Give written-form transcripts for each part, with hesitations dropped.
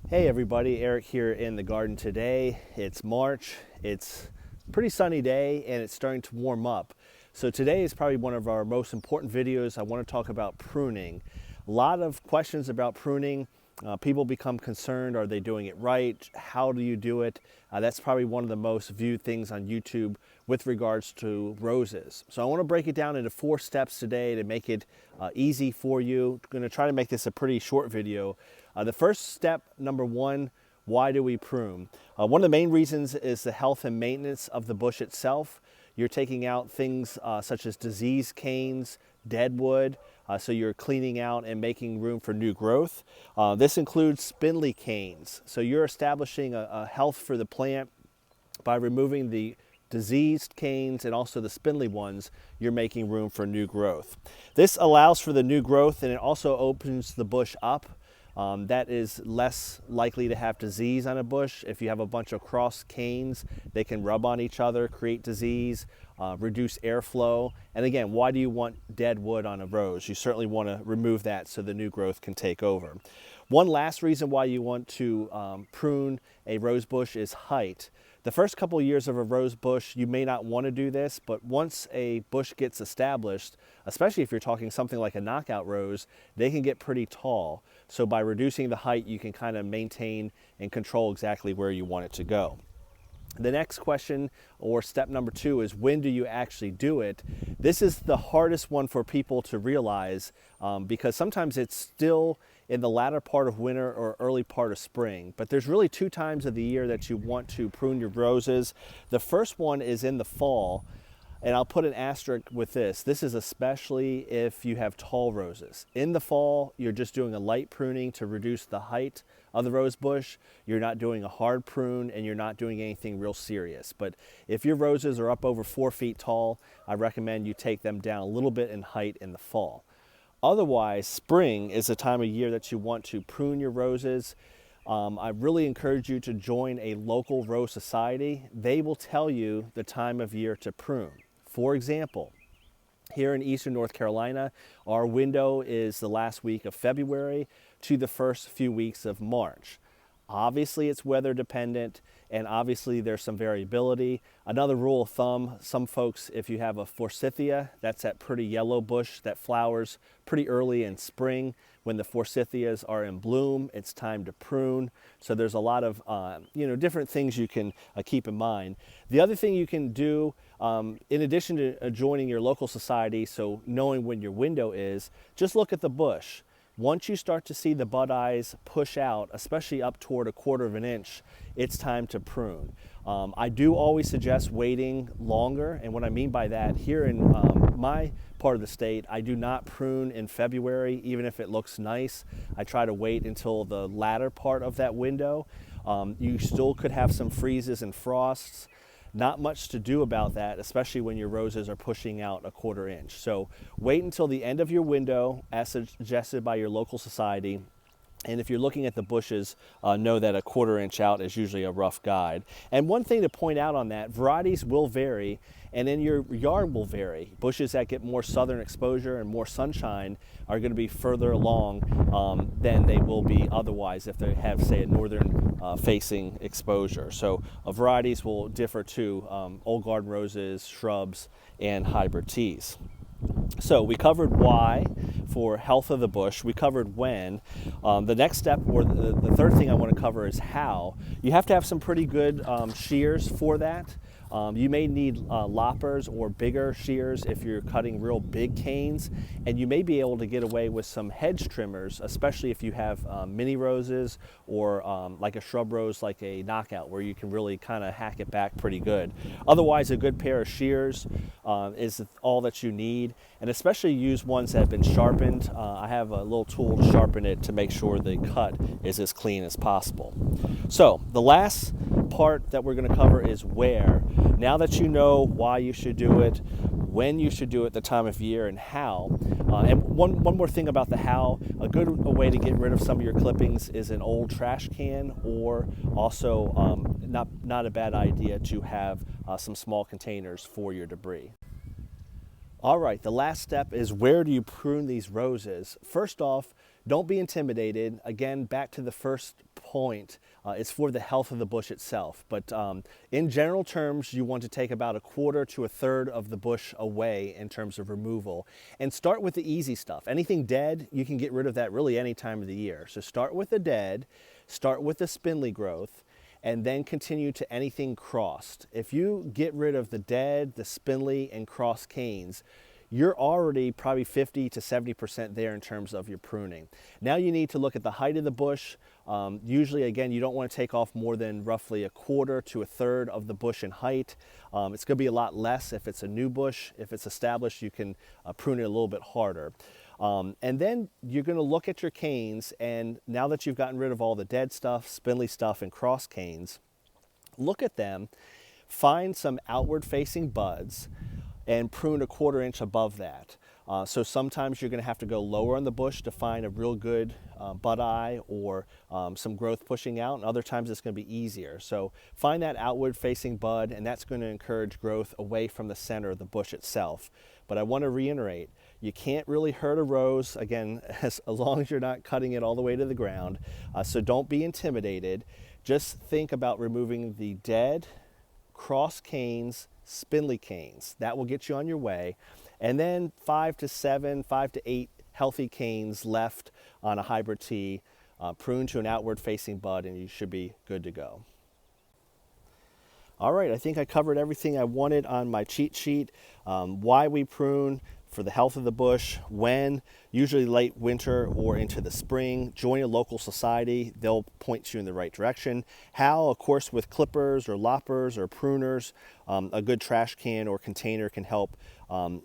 Hey everybody, Eric here in the garden today. It's March, it's a pretty sunny day and it's starting to warm up. So today is probably one of our most important videos. I want to talk about pruning. A lot of questions about pruning. People become concerned, are they doing it right? How do you do it? That's probably one of the most viewed things on YouTube with regards to roses. So I want to break it down into 4 steps today to make it easy for you. I'm going to try to make this a pretty short video. The first step, number 1, why do we prune? One of the main reasons is the health and maintenance of the bush itself. You're taking out things such as diseased canes, dead wood, so you're cleaning out and making room for new growth. This includes spindly canes, so you're establishing a health for the plant by removing the diseased canes and also the spindly ones. You're making room for new growth. This allows for the new growth and it also opens the bush up. That is less likely to have disease on a bush. If you have a bunch of cross canes, they can rub on each other, create disease, reduce airflow. And again, why do you want dead wood on a rose? You certainly want to remove that so the new growth can take over. One last reason why you want to prune a rose bush is height. The first couple of years of a rose bush, you may not want to do this, but once a bush gets established, especially if you're talking something like a knockout rose, they can get pretty tall. So by reducing the height, you can kind of maintain and control exactly where you want it to go. The next question, or step number 2, is when do you actually do it? This is the hardest one for people to realize because sometimes it's still in the latter part of winter or early part of spring. But there's really 2 times of the year that you want to prune your roses. The first one is in the fall, and I'll put an asterisk with this. This is especially if you have tall roses. In the fall, you're just doing a light pruning to reduce the height of the rose bush. You're not doing a hard prune and you're not doing anything real serious. But if your roses are up over 4 feet tall, I recommend you take them down a little bit in height in the fall. Otherwise, spring is the time of year that you want to prune your roses. I really encourage you to join a local rose society. They will tell you the time of year to prune. For example, here in Eastern North Carolina, our window is the last week of February to the first few weeks of March. Obviously, it's weather dependent, and obviously there's some variability. Another rule of thumb, some folks, if you have a forsythia, that's that pretty yellow bush that flowers pretty early in spring. When the forsythias are in bloom, it's time to prune. So there's a lot of different things you can keep in mind. The other thing you can do, in addition to joining your local society, so knowing when your window is, just look at the bush. Once you start to see the bud eyes push out, especially up toward 1/4 of an inch, it's time to prune. I do always suggest waiting longer, and what I mean by that, here in my part of the state, I do not prune in February, even if it looks nice. I try to wait until the latter part of that window. You still could have some freezes and frosts. Not much to do about that, especially when your roses are pushing out 1/4 inch. So wait until the end of your window, as suggested by your local society. And if you're looking at the bushes, know that 1/4 inch out is usually a rough guide. And one thing to point out on that, varieties will vary, and then your yard will vary. Bushes that get more southern exposure and more sunshine are going to be further along than they will be otherwise if they have, say, a northern facing exposure. So varieties will differ too, old garden roses, shrubs, and hybrid teas. So we covered why for health of the bush. We covered when. The next step, or the third thing I want to cover, is how. You have to have some pretty good shears for that. You may need loppers or bigger shears if you're cutting real big canes, and you may be able to get away with some hedge trimmers, especially if you have mini roses or like a shrub rose like a knockout, where you can really kind of hack it back pretty good. Otherwise, a good pair of shears is all that you need, and especially use ones that have been sharpened. I have a little tool to sharpen it to make sure the cut is as clean as possible. So the last part that we're going to cover is where. Now that you know why you should do it, when you should do it, the time of year, and how. And one more thing about the how, a good way to get rid of some of your clippings is an old trash can, or also not a bad idea to have some small containers for your debris. All right, the last step is, where do you prune these roses? First off, don't be intimidated. Again, back to the first point. It's for the health of the bush itself. But in general terms, you want to take about 1/4 to 1/3 of the bush away in terms of removal. And start with the easy stuff. Anything dead, you can get rid of that really any time of the year. So start with the dead, start with the spindly growth, and then continue to anything crossed. If you get rid of the dead, the spindly, and crossed canes, you're already probably 50 to 70% there in terms of your pruning. Now you need to look at the height of the bush. Usually, again, you don't want to take off more than roughly 1/4 to 1/3 of the bush in height. It's going to be a lot less if it's a new bush. If it's established, you can prune it a little bit harder. And then you're going to look at your canes, and now that you've gotten rid of all the dead stuff, spindly stuff, and cross canes, look at them, find some outward facing buds, and prune 1/4 inch above that. So sometimes you're going to have to go lower on the bush to find a real good bud eye or some growth pushing out, and other times it's going to be easier. So find that outward facing bud, and that's going to encourage growth away from the center of the bush itself. But I want to reiterate, you can't really hurt a rose, again, as long as you're not cutting it all the way to the ground. So don't be intimidated. Just think about removing the dead, cross canes, spindly canes. That will get you on your way. And then 5 to 7, 5 to 8 healthy canes left on a hybrid tea. Prune to an outward facing bud, and you should be good to go. All right, I think I covered everything I wanted on my cheat sheet. Why we prune, for the health of the bush, when, usually late winter or into the spring. Join a local society, they'll point you in the right direction. How, of course, with clippers or loppers or pruners. A good trash can or container can help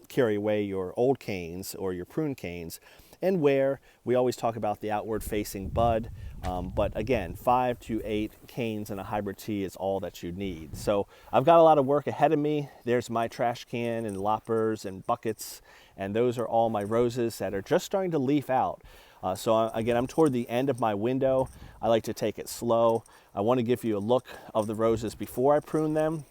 carry away your old canes or your prune canes. And where, we always talk about the outward facing bud, but again, 5 to 8 canes in a hybrid tea is all that you need. So I've got a lot of work ahead of me. There's my trash can and loppers and buckets, and those are all my roses that are just starting to leaf out. Again, I'm toward the end of my window. I like to take it slow. I want to give you a look of the roses before I prune them,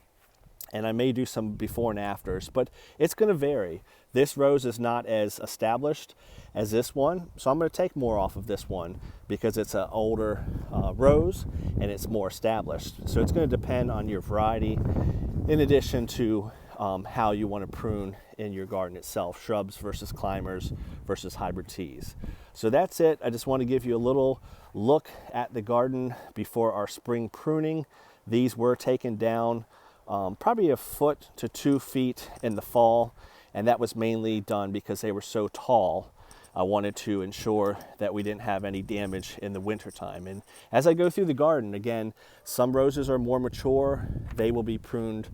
and I may do some before and afters, but it's going to vary. This rose is not as established as this one, so I'm going to take more off of this one because it's an older rose and it's more established. So it's going to depend on your variety, in addition to how you want to prune in your garden itself, shrubs versus climbers versus hybrid teas. So that's it. I just want to give you a little look at the garden before our spring pruning. These were taken down probably 1 foot to 2 feet in the fall, and that was mainly done because they were so tall. I wanted to ensure that we didn't have any damage in the winter time. And as I go through the garden, again, some roses are more mature. They will be pruned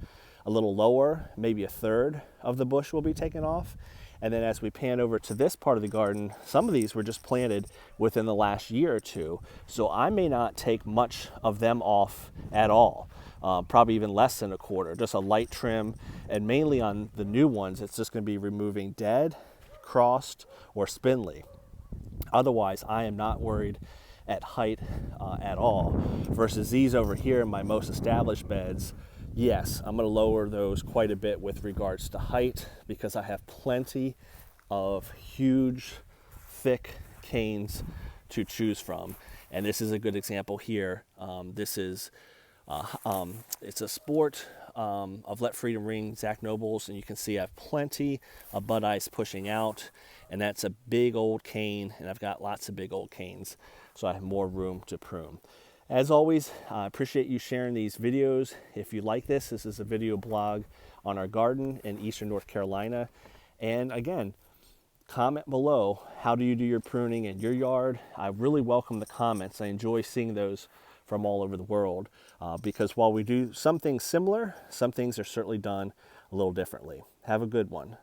a little lower, maybe 1/3 of the bush will be taken off. And then as we pan over to this part of the garden, some of these were just planted within the last year or two. So I may not take much of them off at all. Probably even less than 1/4, just a light trim. And mainly on the new ones, it's just going to be removing dead, crossed, or spindly. Otherwise, I am not worried at height at all. Versus these over here in my most established beds, yes, I'm going to lower those quite a bit with regards to height because I have plenty of huge, thick canes to choose from. And this is a good example here. It's a sport of Let Freedom Ring, Zach Nobles, and you can see I have plenty of bud ice pushing out, and that's a big old cane, and I've got lots of big old canes, so I have more room to prune. As always, I appreciate you sharing these videos. If you like this is a video blog on our garden in Eastern North Carolina, and again, comment below, how do you do your pruning in your yard? I really welcome the comments. I enjoy seeing those from all over the world because while we do some things similar, some things are certainly done a little differently. Have a good one.